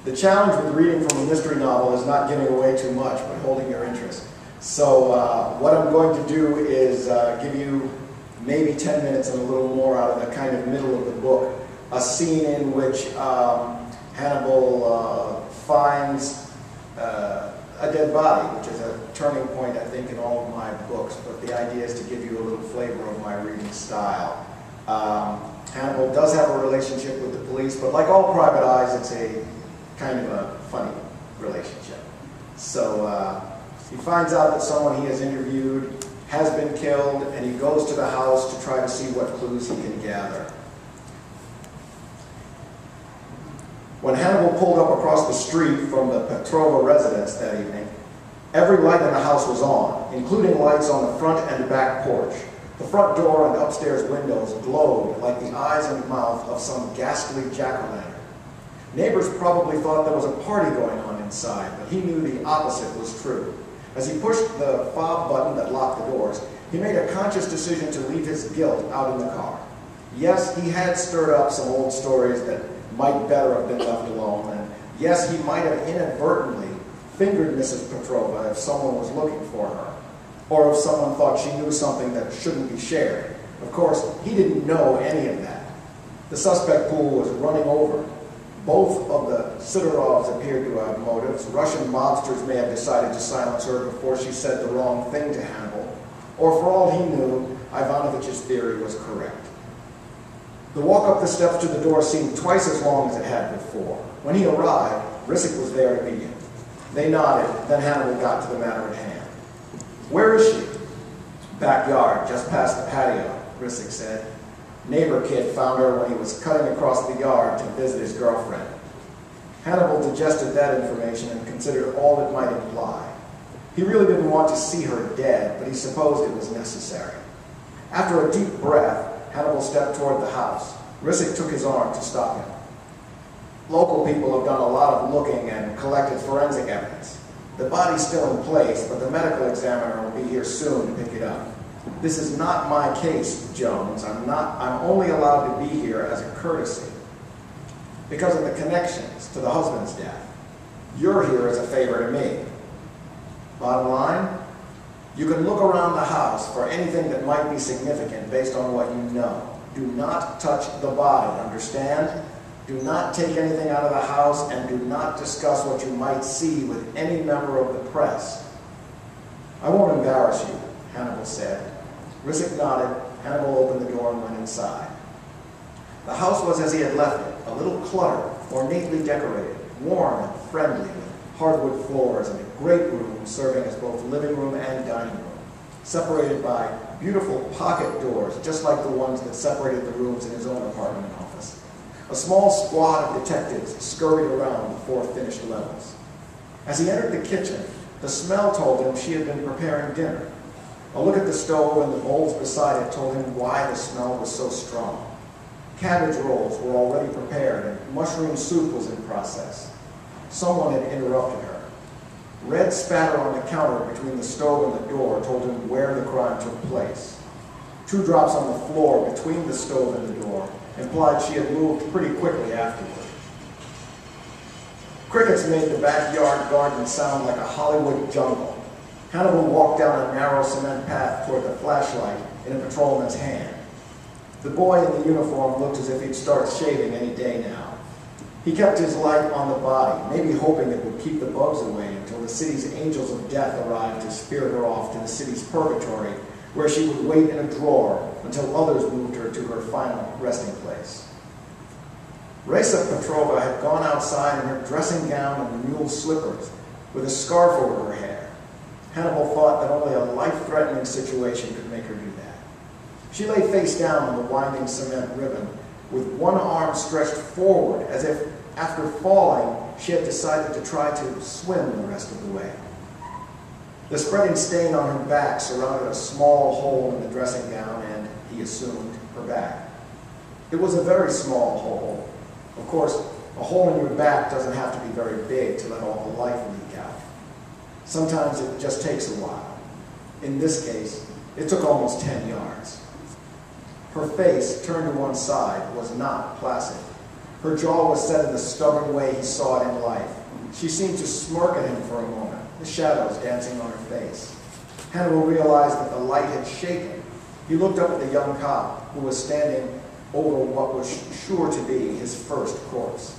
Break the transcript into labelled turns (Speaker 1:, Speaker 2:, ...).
Speaker 1: The challenge with reading from a mystery novel is not giving away too much, but holding your interest. So what I'm going to do is give you maybe 10 minutes and a little more out of the kind of middle of the book, a scene in which Hannibal finds a dead body, which is a turning point, I think, in all of my books, but the idea is to give you a little flavor of my reading style. Hannibal does have a relationship with the police, but like all private eyes, it's a kind of a funny relationship. So he finds out that someone he has interviewed has been killed, and he goes to the house to try to see what clues he can gather. When Hannibal pulled up across the street from the Petrova residence that evening, every light in the house was on, including lights on the front and back porch. The front door and upstairs windows glowed like the eyes and mouth of some ghastly jack-o'-lantern. Neighbors probably thought there was a party going on inside, but he knew the opposite was true. As he pushed the fob button that locked the doors, he made a conscious decision to leave his guilt out in the car. Yes, he had stirred up some old stories that might better have been left alone, and yes, he might have inadvertently fingered Mrs. Petrova if someone was looking for her, or if someone thought she knew something that shouldn't be shared. Of course, he didn't know any of that. The suspect pool was running over. Both of the Sidorovs appeared to have motives. Russian mobsters may have decided to silence her before she said the wrong thing to Hannibal, or for all he knew, Ivanovich's theory was correct. The walk up the steps to the door seemed twice as long as it had before. When he arrived, Risic was there to meet him. They nodded, then Hannibal got to the matter at hand. "Where is she?" "Backyard, just past the patio," Risic said. "Neighbor kid found her when he was cutting across the yard to visit his girlfriend." Hannibal digested that information and considered all it might imply. He really didn't want to see her dead, but he supposed it was necessary. After a deep breath, Hannibal stepped toward the house. Risic took his arm to stop him. "Local people have done a lot of looking and collected forensic evidence. The body's still in place, but the medical examiner will be here soon to pick it up. This is not my case, Jones. I'm only allowed to be here as a courtesy because of the connections to the husband's death. You're here as a favor to me. Bottom line, you can look around the house for anything that might be significant based on what you know. Do not touch the body, understand? Do not take anything out of the house, and do not discuss what you might see with any member of the press." "I won't embarrass you," Hannibal said. Risic nodded. Hannibal opened the door and went inside. The house was as he had left it, a little cluttered, ornately decorated, warm and friendly, with hardwood floors and a great room serving as both living room and dining room, separated by beautiful pocket doors, just like the ones that separated the rooms in his own apartment and office. A small squad of detectives scurried around the 4 finished levels. As he entered the kitchen, the smell told him she had been preparing dinner. A look at the stove and the bowls beside it told him why the smell was so strong. Cabbage rolls were already prepared, and mushroom soup was in process. Someone had interrupted her. Red spatter on the counter between the stove and the door told him where the crime took place. 2 drops on the floor between the stove and the door implied she had moved pretty quickly afterward. Crickets made the backyard garden sound like a Hollywood jungle. Hannibal walked down a narrow cement path toward the flashlight in a patrolman's hand. The boy in the uniform looked as if he'd start shaving any day now. He kept his light on the body, maybe hoping it would keep the bugs away until the city's angels of death arrived to spirit her off to the city's purgatory, where she would wait in a drawer until others moved her to her final resting place. Raisa Petrova had gone outside in her dressing gown and mule slippers, with a scarf over her hair. Hannibal thought that only a life-threatening situation could make her do that. She lay face down on the winding cement ribbon, with one arm stretched forward, as if, after falling, she had decided to try to swim the rest of the way. The spreading stain on her back surrounded a small hole in the dressing gown and, he assumed, her back. It was a very small hole. Of course, a hole in your back doesn't have to be very big to let all the life leak out. Sometimes it just takes a while. In this case, it took almost 10 yards. Her face, turned to one side, was not placid. Her jaw was set in the stubborn way he saw it in life. She seemed to smirk at him for a moment, the shadows dancing on her face. Hannibal realized that the light had shaken. He looked up at the young cop, who was standing over what was sure to be his first corpse.